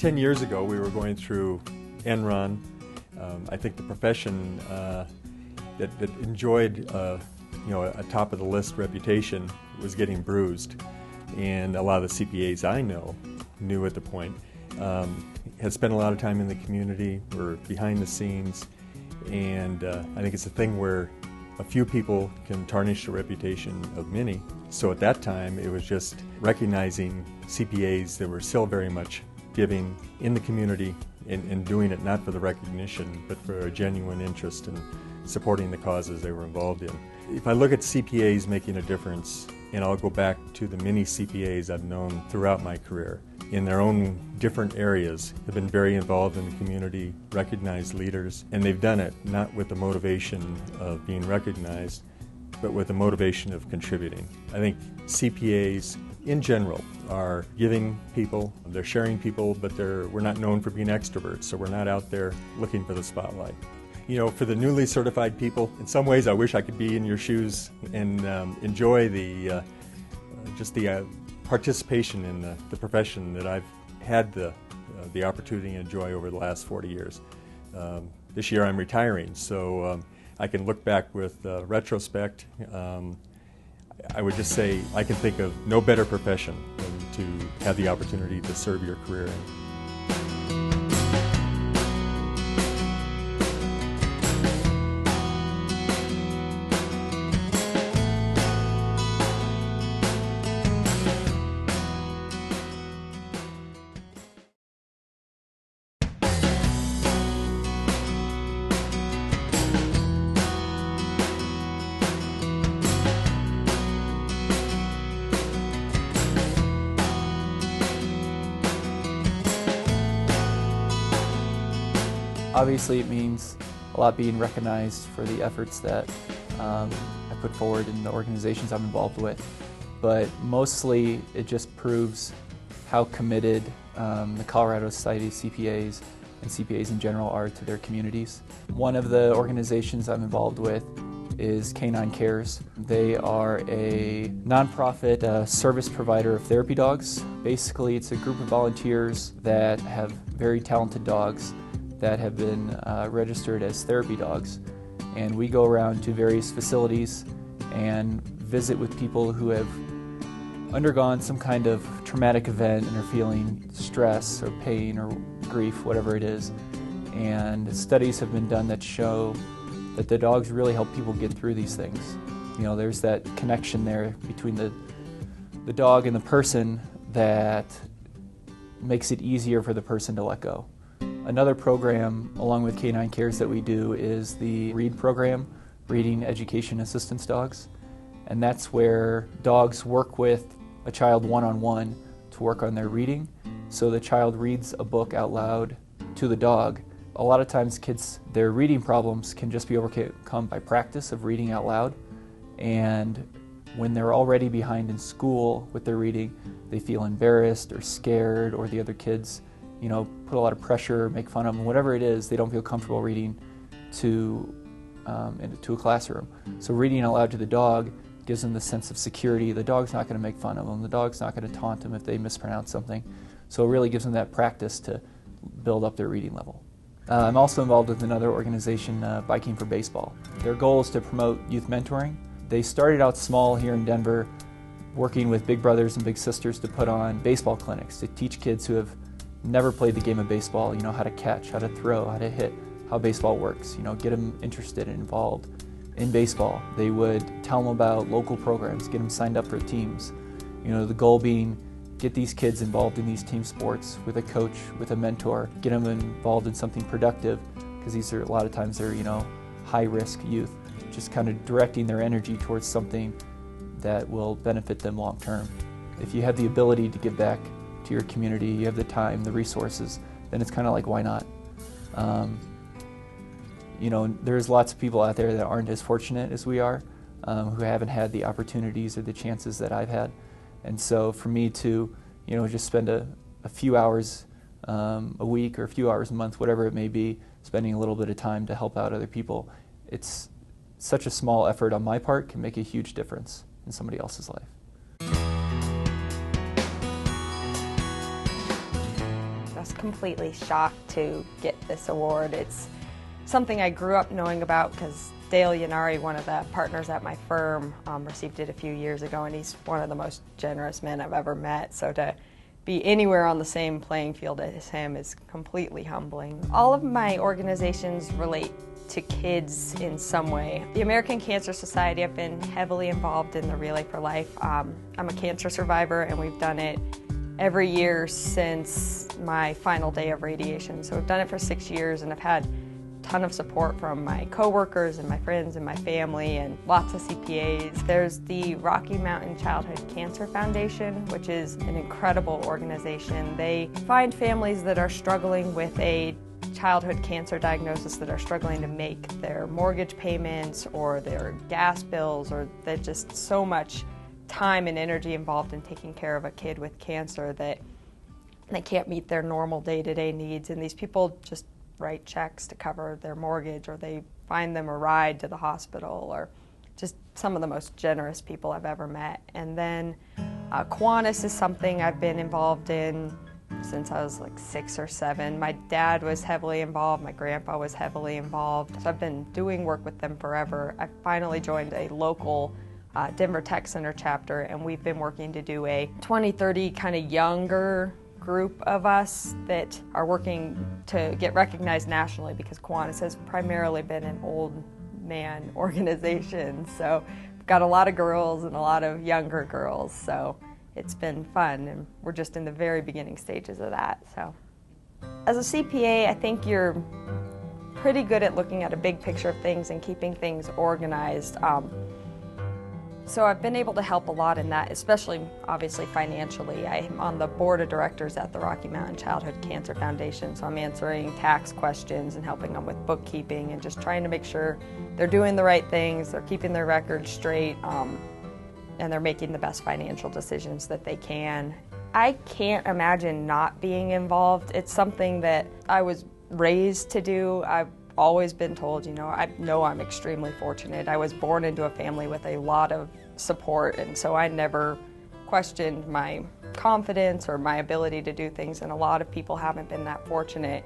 10 years ago, we were going through Enron. I think the profession that enjoyed a top of the list reputation was getting bruised, and a lot of the CPAs I knew at the point had spent a lot of time in the community, were behind the scenes, and I think it's a thing where a few people can tarnish the reputation of many. So at that time, it was just recognizing CPAs that were still very much giving in the community and doing it not for the recognition, but for a genuine interest in supporting the causes they were involved in. If I look at CPAs making a difference, and I'll go back to the many CPAs I've known throughout my career, in their own different areas, have been very involved in the community, recognized leaders, and they've done it not with the motivation of being recognized, but with the motivation of contributing. I think CPAs in general are giving people, they're sharing people, but we're not known for being extroverts, so we're not out there looking for the spotlight. You know, for the newly certified people, in some ways I wish I could be in your shoes and enjoy the participation in the profession that I've had the opportunity to enjoy over the last 40 years. This year I'm retiring, so I can look back with retrospect. I would just say I can think of no better profession than to have the opportunity to serve your career in. Obviously, it means a lot being recognized for the efforts that I put forward in the organizations I'm involved with, but mostly it just proves how committed the Colorado Society of CPAs and CPAs in general are to their communities. One of the organizations I'm involved with is Canine Cares. They are a nonprofit service provider of therapy dogs. Basically, it's a group of volunteers that have very talented dogs that have been registered as therapy dogs, and we go around to various facilities and visit with people who have undergone some kind of traumatic event and are feeling stress or pain or grief, whatever it is. And studies have been done that show that the dogs really help people get through these things. You know, there's that connection there between the dog and the person that makes it easier for the person to let go. Another program along with Canine Cares that we do is the READ program, Reading Education Assistance Dogs. And that's where dogs work with a child one-on-one to work on their reading. So the child reads a book out loud to the dog. A lot of times kids, their reading problems can just be overcome by practice of reading out loud. And when they're already behind in school with their reading, they feel embarrassed or scared, or the other kids put a lot of pressure, make fun of them, whatever it is, they don't feel comfortable reading to a classroom. So reading aloud to the dog gives them the sense of security. The dog's not going to make fun of them. The dog's not going to taunt them if they mispronounce something. So it really gives them that practice to build up their reading level. I'm also involved with another organization, Biking for Baseball. Their goal is to promote youth mentoring. They started out small here in Denver, working with big brothers and big sisters to put on baseball clinics to teach kids who have never played the game of baseball, how to catch, how to throw, how to hit, how baseball works, get them interested and involved in baseball. They would tell them about local programs, get them signed up for teams. The goal being get these kids involved in these team sports with a coach, with a mentor, get them involved in something productive, because these are a lot of times they're, high-risk youth, just kind of directing their energy towards something that will benefit them long term. If you have the ability to give back to your community, you have the time, the resources, then it's kind of like, why not? There's lots of people out there that aren't as fortunate as we are, who haven't had the opportunities or the chances that I've had. And so for me to, just spend a few hours a week or a few hours a month, whatever it may be, spending a little bit of time to help out other people, it's such a small effort on my part can make a huge difference in somebody else's life. Das completely shocked to get this award. It's something I grew up knowing about because Dale Yanari, one of the partners at my firm, received it a few years ago, and he's one of the most generous men I've ever met. So to be anywhere on the same playing field as him is completely humbling. All of my organizations relate to kids in some way. The American Cancer Society, I've been heavily involved in the Relay for Life. I'm a cancer survivor, and we've done it every year since my final day of radiation. So we've done it for 6 years, and I've had a ton of support from my coworkers and my friends and my family and lots of CPAs. There's the Rocky Mountain Childhood Cancer Foundation, which is an incredible organization. They find families that are struggling with a childhood cancer diagnosis, that are struggling to make their mortgage payments or their gas bills, or there's just so much time and energy involved in taking care of a kid with cancer that they can't meet their normal day-to-day needs, and these people just write checks to cover their mortgage, or they find them a ride to the hospital, or just some of the most generous people I've ever met. And then Kiwanis is something I've been involved in since I was like 6 or 7. My dad was heavily involved, my grandpa was heavily involved, so I've been doing work with them forever. I finally joined a local Denver Tech Center chapter, and we've been working to do a 20-30 kind of younger group of us that are working to get recognized nationally, because Kiwanis has primarily been an old man organization. So we've got a lot of girls and a lot of younger girls, so it's been fun, and we're just in the very beginning stages of that. So as a CPA, I think you're pretty good at looking at a big picture of things and keeping things organized. So I've been able to help a lot in that, especially obviously financially. I'm on the board of directors at the Rocky Mountain Childhood Cancer Foundation, so I'm answering tax questions and helping them with bookkeeping and just trying to make sure they're doing the right things, they're keeping their records straight, and they're making the best financial decisions that they can. I can't imagine not being involved. It's something that I was raised to do. I've always been told, I know I'm extremely fortunate. I was born into a family with a lot of support, and so I never questioned my confidence or my ability to do things, and a lot of people haven't been that fortunate.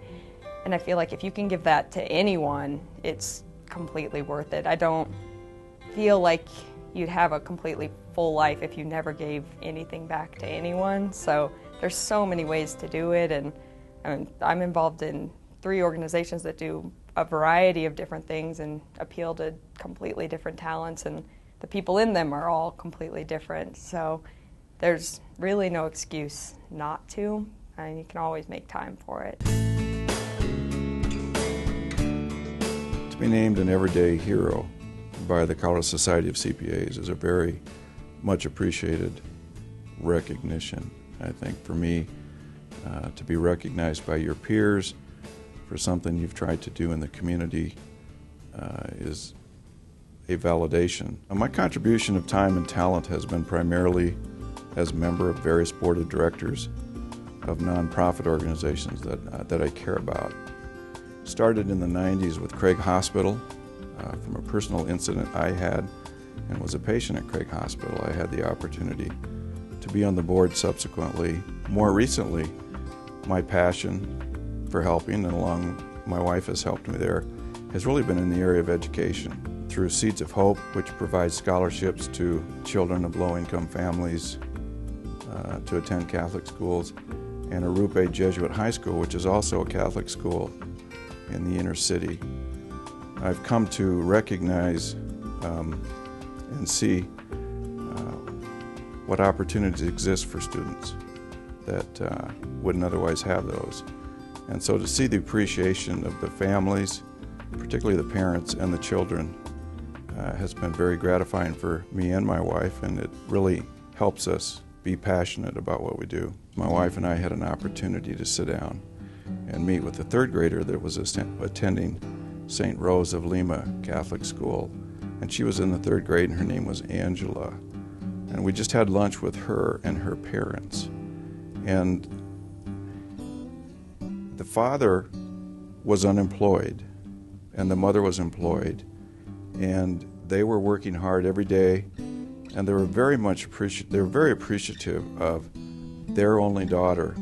And I feel like if you can give that to anyone, it's completely worth it. I don't feel like you'd have a completely full life if you never gave anything back to anyone. So there's so many ways to do it, and I'm involved in 3 organizations that do a variety of different things and appeal to completely different talents, and the people in them are all completely different. So there's really no excuse not to, and you can always make time for it. To be named an everyday hero by the Colorado Society of CPAs is a very much appreciated recognition. I think for me, to be recognized by your peers for something you've tried to do in the community is a validation. My contribution of time and talent has been primarily as a member of various board of directors of nonprofit organizations that I care about. Started in the 90s with Craig Hospital from a personal incident I had and was a patient at Craig Hospital. I had the opportunity to be on the board subsequently. More recently, my passion for helping, and along my wife has helped me there, has really been in the area of education through Seeds of Hope, which provides scholarships to children of low-income families to attend Catholic schools, and Arupe Jesuit High School, which is also a Catholic school in the inner city. I've come to recognize and see what opportunities exist for students that wouldn't otherwise have those. And so to see the appreciation of the families, particularly the parents and the children, has been very gratifying for me and my wife, and it really helps us be passionate about what we do. My wife and I had an opportunity to sit down and meet with a 3rd grader that was attending St. Rose of Lima Catholic School, and she was in the 3rd grade, and her name was Angela. And we just had lunch with her and her parents. And the father was unemployed, and the mother was employed, and they were working hard every day, and they were very appreciative of their only daughter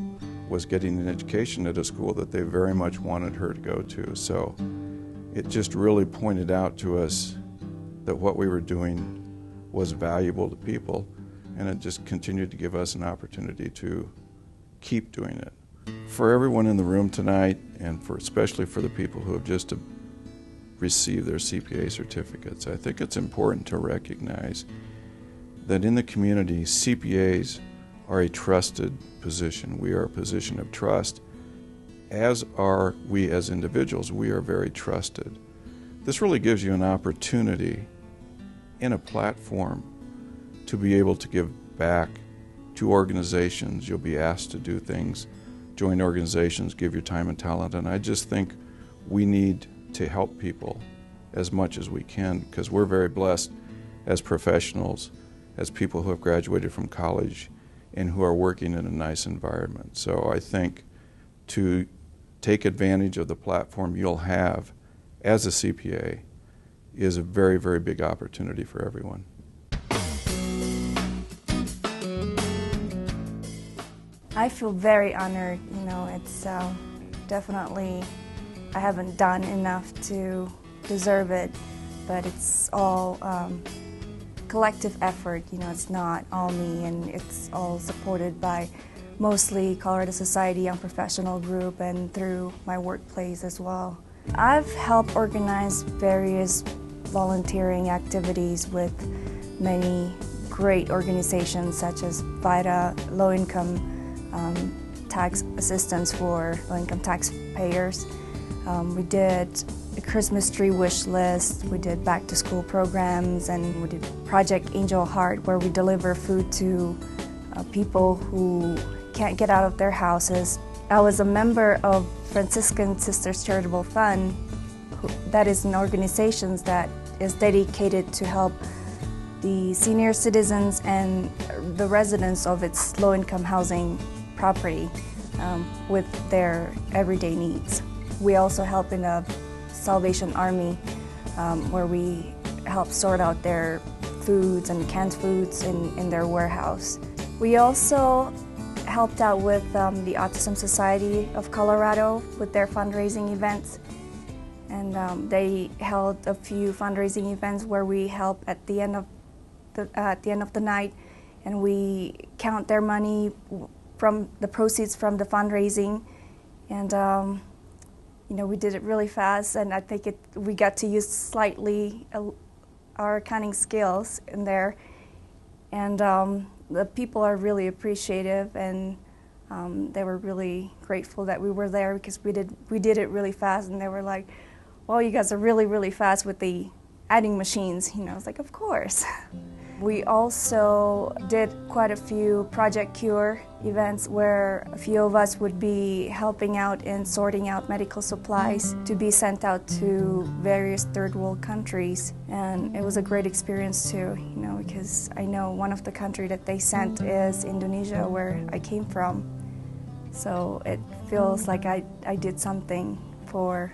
was getting an education at a school that they very much wanted her to go to. So it just really pointed out to us that what we were doing was valuable to people, and it just continued to give us an opportunity to keep doing it. For everyone in the room tonight, and especially for the people who have just received their CPA certificates, I think it's important to recognize that in the community, CPAs are a trusted position. We are a position of trust, as are we as individuals. We are very trusted. This really gives you an opportunity in a platform to be able to give back to organizations. You'll be asked to do things, join organizations, give your time and talent, and I just think we need to help people as much as we can, because we're very blessed as professionals, as people who have graduated from college and who are working in a nice environment. So I think to take advantage of the platform you'll have as a CPA is a very, very big opportunity for everyone. I feel very honored. It's definitely, I haven't done enough to deserve it, but it's all collective effort. It's not all me, and it's all supported by mostly Colorado Society Young Professional Group and through my workplace as well. I've helped organize various volunteering activities with many great organizations such as VITA, low-income tax assistance for low-income taxpayers. We did a Christmas tree wish list, we did back-to-school programs, and we did Project Angel Heart, where we deliver food to people who can't get out of their houses. I was a member of Franciscan Sisters Charitable Fund. That is an organization that is dedicated to help the senior citizens and the residents of its low-income housing property with their everyday needs. We also help in a Salvation Army where we help sort out their foods and canned foods in their warehouse. We also helped out with the Autism Society of Colorado with their fundraising events, and they held a few fundraising events where we help at the end of the night, and we count their money from the proceeds from the fundraising, and we did it really fast, and I think we got to use slightly our accounting skills in there, and the people are really appreciative, and they were really grateful that we were there because we did it really fast, and they were like, "Well, you guys are really, really fast with the adding machines." I was like, "Of course." We also did quite a few Project Cure events where a few of us would be helping out in sorting out medical supplies to be sent out to various third world countries. And it was a great experience too, because I know one of the countries that they sent is Indonesia, where I came from. So it feels like I did something for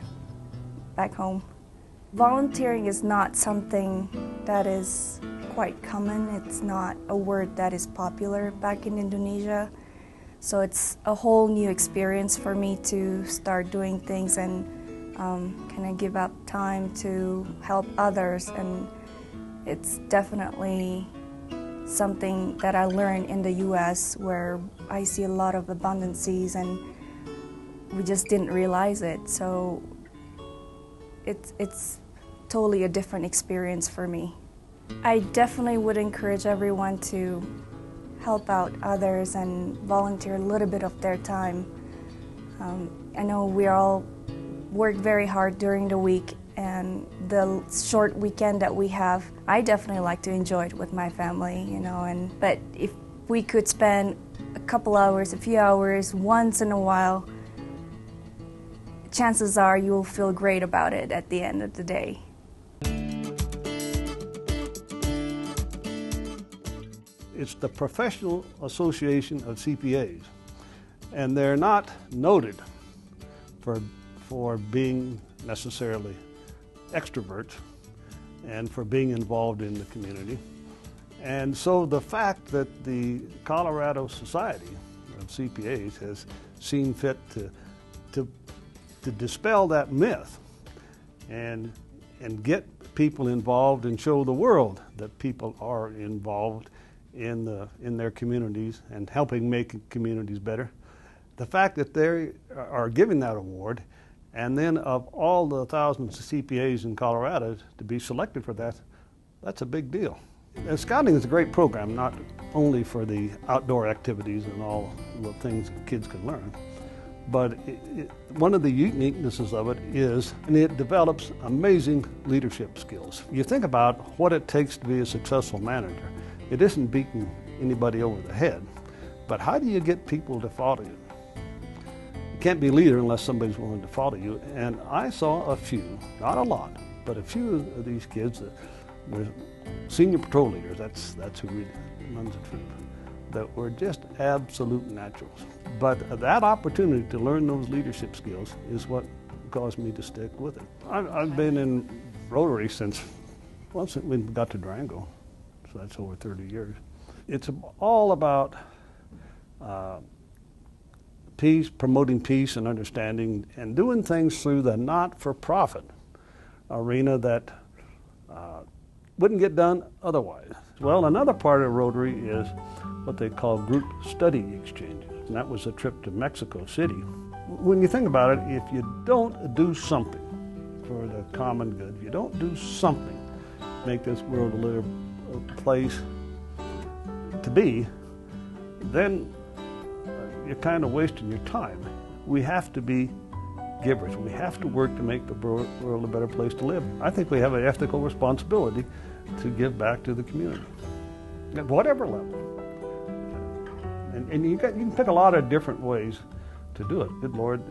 back home. Volunteering is not something that is quite common. It's not a word that is popular back in Indonesia. So it's a whole new experience for me to start doing things and kind of give up time to help others. And it's definitely something that I learned in the U.S. where I see a lot of abundances and we just didn't realize it. So it's totally a different experience for me. I definitely would encourage everyone to help out others and volunteer a little bit of their time. I know we all work very hard during the week, and the short weekend that we have, I definitely like to enjoy it with my family, but if we could spend a couple hours, a few hours, once in a while, chances are you'll feel great about it at the end of the day. It's the Professional Association of CPAs, and they're not noted for being necessarily extroverts and for being involved in the community. And so the fact that the Colorado Society of CPAs has seen fit to dispel that myth and get people involved and show the world that people are involved in their communities and helping make communities better. The fact that they are giving that award, and then of all the thousands of CPAs in Colorado to be selected for that, that's a big deal. Scouting is a great program, not only for the outdoor activities and all the things kids can learn, but one of the uniquenesses of it is it develops amazing leadership skills. You think about what it takes to be a successful manager. It isn't beating anybody over the head, but how do you get people to follow you? You can't be a leader unless somebody's willing to follow you, and I saw a few, not a lot, but a few of these kids that were senior patrol leaders, that's who really runs the troop, that were just absolute naturals. But that opportunity to learn those leadership skills is what caused me to stick with it. I've been in Rotary since we got to Durango, so that's over 30 years. It's all about peace, promoting peace and understanding, and doing things through the not-for-profit arena that wouldn't get done otherwise. Well, another part of Rotary is what they call group study exchanges, and that was a trip to Mexico City. When you think about it, if you don't do something for the common good, if you don't do something to make this world a place to be, then you're kind of wasting your time. We have to be givers. We have to work to make the world a better place to live. I think we have an ethical responsibility to give back to the community at whatever level. And you can pick a lot of different ways to do it. Good Lord,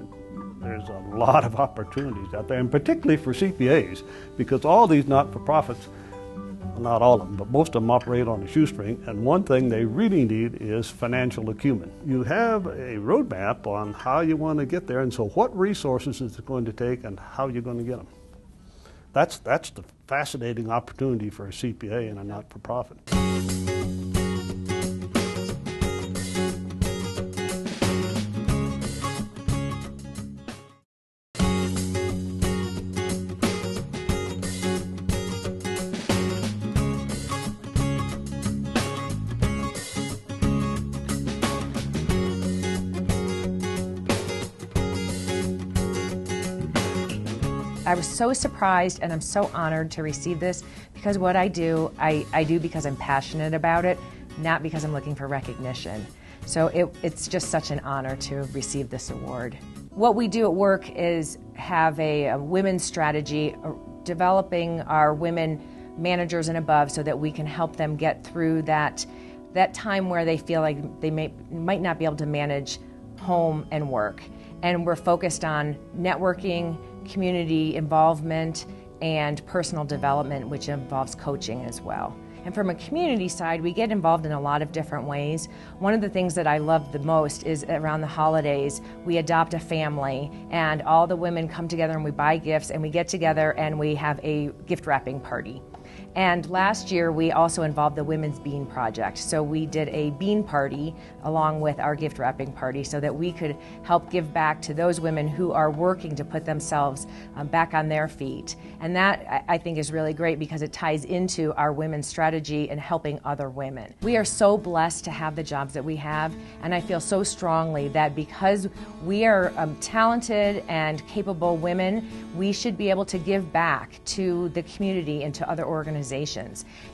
there's a lot of opportunities out there, and particularly for CPAs, because all these not-for-profits, not all of them, but most of them operate on a shoestring, and one thing they really need is financial acumen. You have a roadmap on how you want to get there, and so what resources is it going to take and how you're going to get them. That's the fascinating opportunity for a CPA and a not-for-profit. I was so surprised, and I'm so honored to receive this, because what I do because I'm passionate about it, not because I'm looking for recognition. So it's just such an honor to receive this award. What we do at work is have a women's strategy, developing our women managers and above so that we can help them get through that time where they feel like they might not be able to manage home and work. And we're focused on networking, community involvement, and personal development, which involves coaching as well. And from a community side, we get involved in a lot of different ways. One of the things that I love the most is around the holidays, we adopt a family, and all the women come together and we buy gifts, and we get together and we have a gift wrapping party. And last year we also involved the Women's Bean Project. So we did a bean party along with our gift wrapping party so that we could help give back to those women who are working to put themselves back on their feet. And that, I think, is really great because it ties into our women's strategy and helping other women. We are so blessed to have the jobs that we have, and I feel so strongly that because we are talented and capable women, we should be able to give back to the community and to other organizations.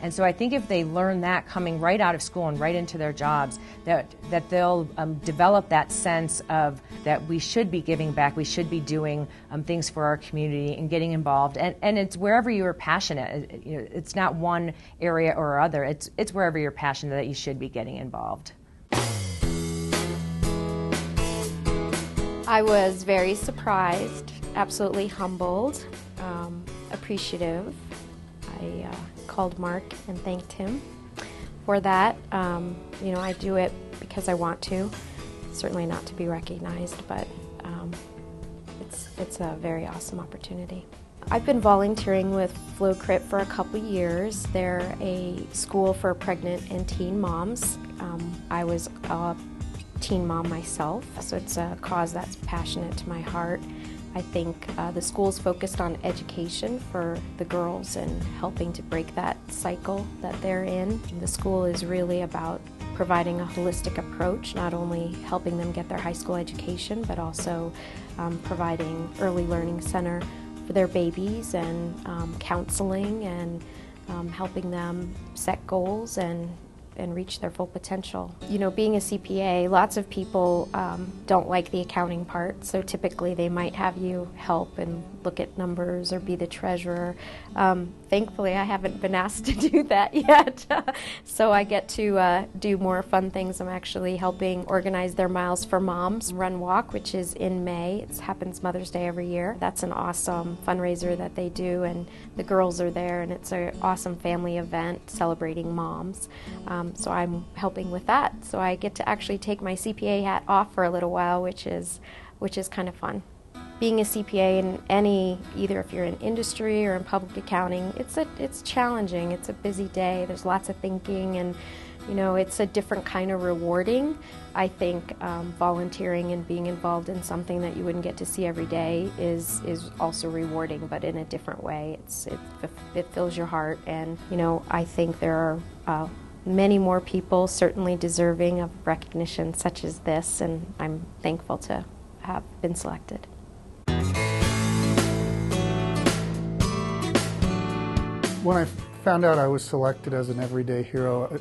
And so I think if they learn that coming right out of school and right into their jobs, that they'll develop that sense of that we should be giving back, we should be doing things for our community and getting involved. And it's wherever you are passionate. It's not one area or other. It's wherever you're passionate that you should be getting involved. I was very surprised, absolutely humbled, appreciative. I called Mark and thanked him for that. I do it because I want to, certainly not to be recognized, but it's a very awesome opportunity. I've been volunteering with Flow Crit for a couple years. They're a school for pregnant and teen moms. I was a teen mom myself, so it's a cause that's passionate to my heart. I think the school's focused on education for the girls and helping to break that cycle that they're in. The school is really about providing a holistic approach, not only helping them get their high school education, but also providing early learning center for their babies and counseling and helping them set goals and reach their full potential. You know, being a CPA, lots of people don't like the accounting part, so typically they might have you help and look at numbers or be the treasurer. Thankfully, I haven't been asked to do that yet, so I get to do more fun things. I'm actually helping organize their Miles for Moms Run Walk, which is in May. It happens Mother's Day every year. That's an awesome fundraiser that they do, and the girls are there, and it's an awesome family event celebrating moms. So I'm helping with that. So I get to actually take my CPA hat off for a little while, which is kind of fun. Being a CPA in either if you're in industry or in public accounting, it's challenging. It's a busy day. There's lots of thinking, and it's a different kind of rewarding. I think volunteering and being involved in something that you wouldn't get to see every day is also rewarding, but in a different way. It fills your heart, and I think there are many more people certainly deserving of recognition such as this, and I'm thankful to have been selected. When I found out I was selected as an everyday hero,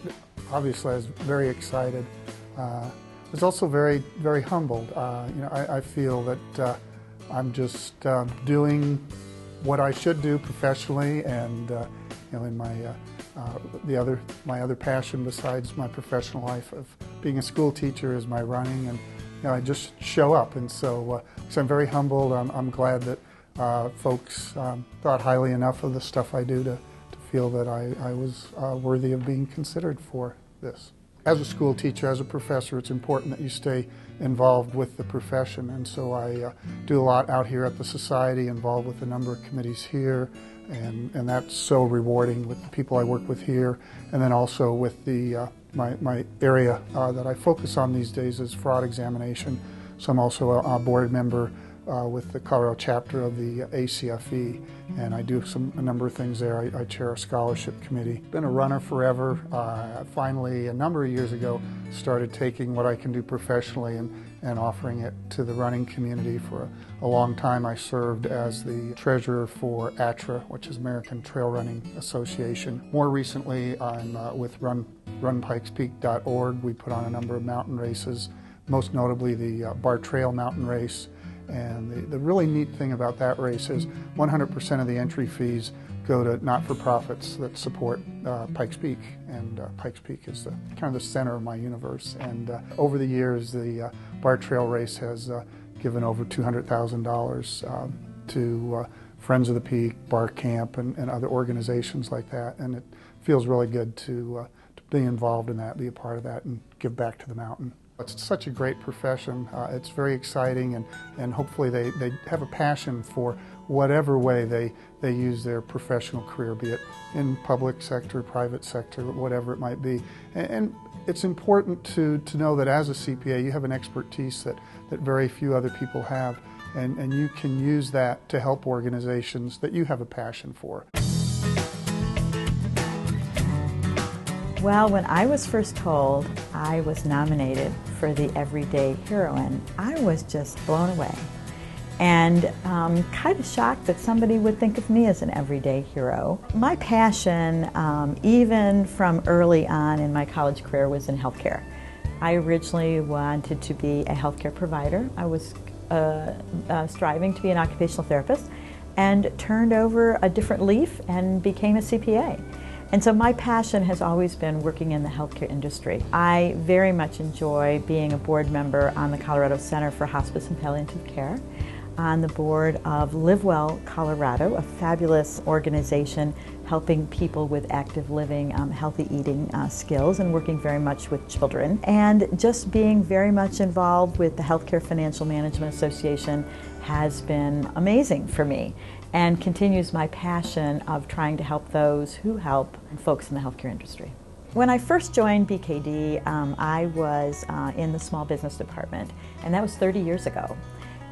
obviously I was very excited. I was also very, very humbled. I feel that I'm just doing what I should do professionally, and in my other passion besides my professional life of being a school teacher is my running, and I just show up, and so I'm very humbled. I'm glad that folks thought highly enough of the stuff I do to feel that I was worthy of being considered for this. As a school teacher, as a professor, it's important that you stay involved with the profession, and so I do a lot out here at the Society, involved with a number of committees here, and that's so rewarding with the people I work with here, and then also with the my area that I focus on these days is fraud examination. So I'm also a board member with the Colorado chapter of the ACFE, and I do a number of things there. I chair a scholarship committee. Been a runner forever. Finally, a number of years ago, started taking what I can do professionally and offering it to the running community. For a long time, I served as the treasurer for ATRA, which is American Trail Running Association. More recently, I'm with runpikespeak.org. We put on a number of mountain races, most notably the Bar Trail Mountain Race. And the really neat thing about that race is 100% of the entry fees go to not-for-profits that support Pikes Peak, and Pikes Peak is kind of the center of my universe. And over the years, the Bar Trail race has given over $200,000 to Friends of the Peak, Bar Camp, and other organizations like that. And it feels really good to be involved in that, be a part of that, and give back to the mountain. It's such a great profession. It's very exciting, and hopefully they have a passion for whatever way they use their professional career, be it in public sector, private sector, whatever it might be. And it's important to know that as a CPA you have an expertise that very few other people have, and you can use that to help organizations that you have a passion for. Well, when I was first told I was nominated for the Everyday Heroine, I was just blown away and kind of shocked that somebody would think of me as an everyday hero. My passion, even from early on in my college career, was in healthcare. I originally wanted to be a healthcare provider. I was striving to be an occupational therapist, and turned over a different leaf and became a CPA. And so my passion has always been working in the healthcare industry. I very much enjoy being a board member on the Colorado Center for Hospice and Palliative Care, on the board of Live Well Colorado, a fabulous organization helping people with active living, healthy eating skills, and working very much with children. And just being very much involved with the Healthcare Financial Management Association has been amazing for me, and continues my passion of trying to help those who help folks in the healthcare industry. When I first joined BKD, I was in the small business department, and that was 30 years ago.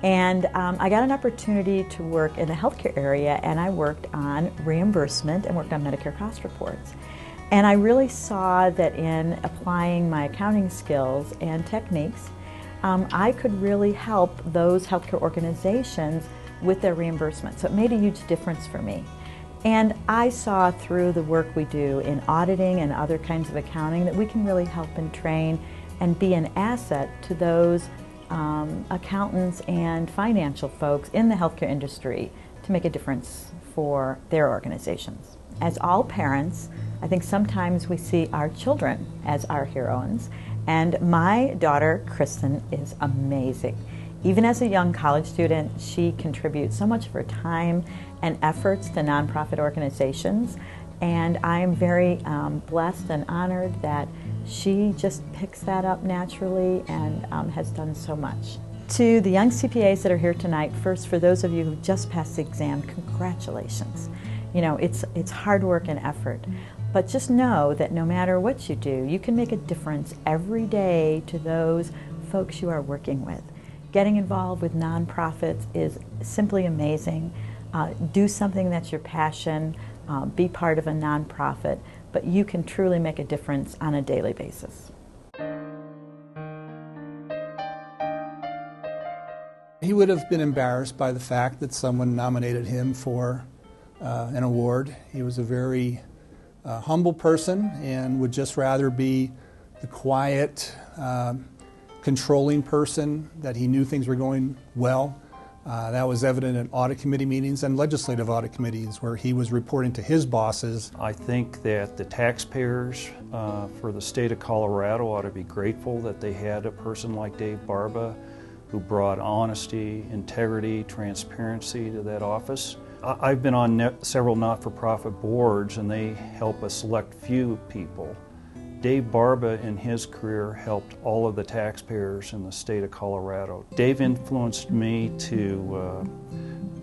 And I got an opportunity to work in the healthcare area, and I worked on reimbursement and worked on Medicare cost reports. And I really saw that in applying my accounting skills and techniques, I could really help those healthcare organizations with their reimbursement. So it made a huge difference for me. And I saw through the work we do in auditing and other kinds of accounting that we can really help and train and be an asset to those accountants and financial folks in the healthcare industry to make a difference for their organizations. As all parents, I think sometimes we see our children as our heroines, and my daughter, Kristen, is amazing. Even as a young college student, she contributes so much of her time and efforts to nonprofit organizations, and I'm very blessed and honored that she just picks that up naturally and has done so much. To the young CPAs that are here tonight, first, for those of you who just passed the exam, congratulations. You know, it's hard work and effort, but just know that no matter what you do, you can make a difference every day to those folks you are working with. Getting involved with nonprofits is simply amazing. Do something that's your passion, be part of a nonprofit, but you can truly make a difference on a daily basis. He would have been embarrassed by the fact that someone nominated him for an award. He was a very humble person and would just rather be the quiet, controlling person, that he knew things were going well. That was evident in audit committee meetings and legislative audit committees where he was reporting to his bosses. I think that the taxpayers for the state of Colorado ought to be grateful that they had a person like Dave Barba who brought honesty, integrity, transparency to that office. I've been on several not-for-profit boards, and they help a select few people. Dave Barba in his career helped all of the taxpayers in the state of Colorado. Dave influenced me to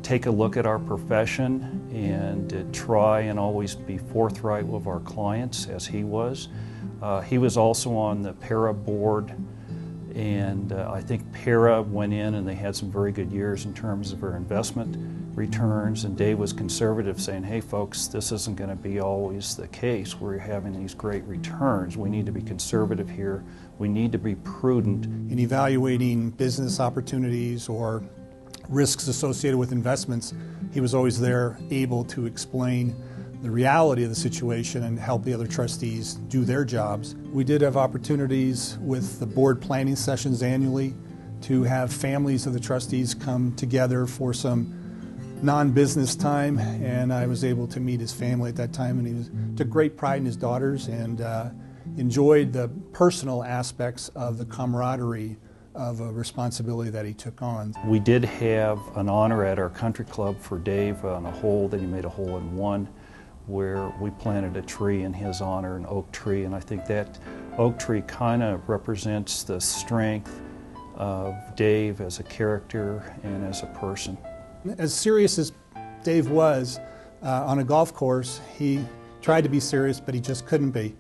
take a look at our profession and to try and always be forthright with our clients as he was. He was also on the PARA board, and I think PARA went in and they had some very good years in terms of their investment returns, and Dave was conservative, saying, hey folks, this isn't going to be always the case. We're having these great returns. We need to be conservative here. We need to be prudent. In evaluating business opportunities or risks associated with investments, he was always there, able to explain the reality of the situation and help the other trustees do their jobs. We did have opportunities with the board planning sessions annually to have families of the trustees come together for some non-business time, and I was able to meet his family at that time, and he took great pride in his daughters and enjoyed the personal aspects of the camaraderie of a responsibility that he took on. We did have an honor at our country club for Dave on a hole that he made a hole-in-one, where we planted a tree in his honor, an oak tree, and I think that oak tree kind of represents the strength of Dave as a character and as a person. As serious as Dave was on a golf course, he tried to be serious, but he just couldn't be.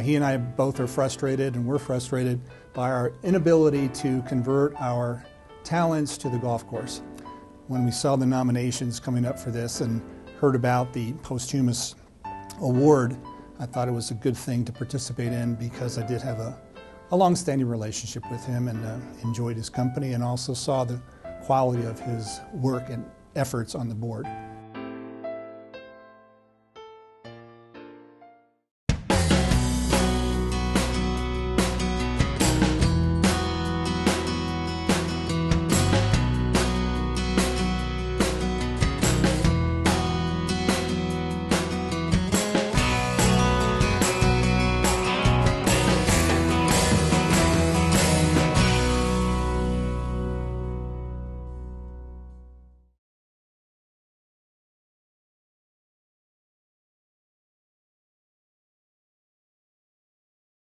He and I both are frustrated, and we're frustrated by our inability to convert our talents to the golf course. When we saw the nominations coming up for this and heard about the posthumous award, I thought it was a good thing to participate in because I did have a long-standing relationship with him and enjoyed his company, and also saw the quality of his work and efforts on the board.